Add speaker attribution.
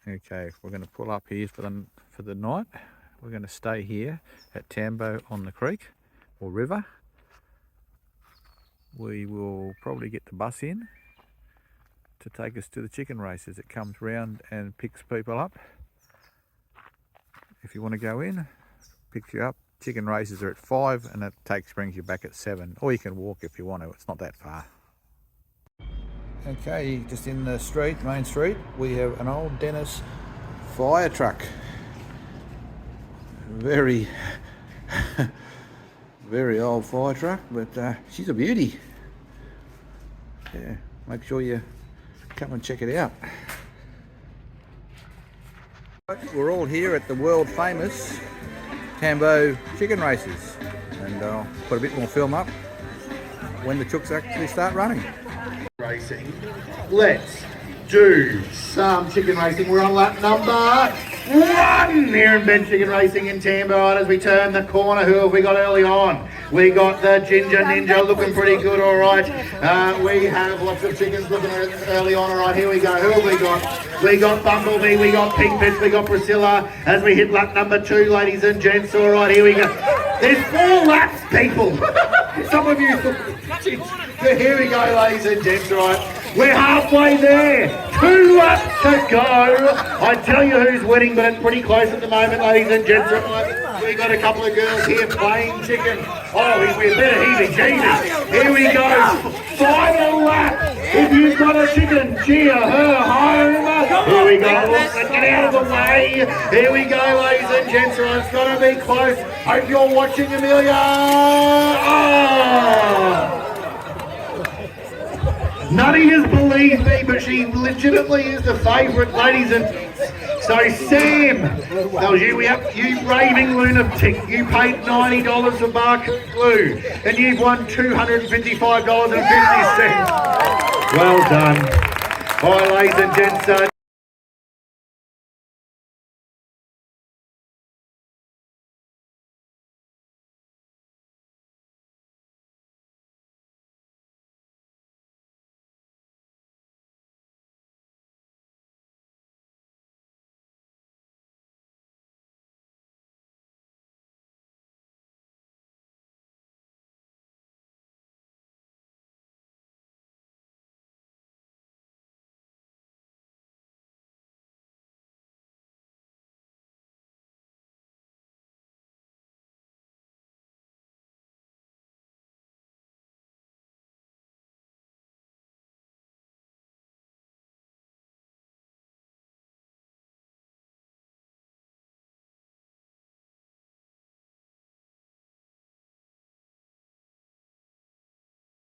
Speaker 1: Okay, we're going to pull up here for the night. We're going to stay here at Tambo on the creek or river. We will probably get the bus in to take us to the chicken races. It comes round and picks people up. If you want to go in, picks you up. Chicken races are at 5 and it brings you back at 7. Or you can walk if you want to, it's not that far. Okay, just in the street, main street, we have an old Dennis fire truck. Very, very old fire truck, but she's a beauty. Yeah, make sure you come and check it out. We're all here at the world famous Tambo chicken races, and I'll put a bit more film up when the chooks actually start running.
Speaker 2: Racing. Let's do some chicken racing. We're on lap number 1 here in Bed Chicken Racing in Tambo. Right, as we turn the corner, who have we got early on? We got the Ginger Ninja looking pretty good, all right. We have lots of chickens looking early on, all right. Here we go. Who have we got? We got Bumblebee, we got Pink Pitch, we got Priscilla as we hit lap number 2, ladies and gents. All right, here we go. There's 4 laps, people. Some of you, here we go, ladies and gents, all right. We're halfway there. 2 laps to go. I tell you who's winning, but it's pretty close at the moment, ladies and gents. We got a couple of girls here playing chicken. Oh, we're better heebie-jeebies. Here we go. Final lap. If you've got a chicken, cheer her home. Here we go. Let's get out of the way. Here we go, ladies and gents. It's got to be close. Hope you're watching, Amelia. Oh! Nutty has believed me, but she legitimately is the favourite, ladies and so Sam, that was you raving lunatic. You paid $90 for market glue, and you've won $255.50. Well done. All right, ladies and gents,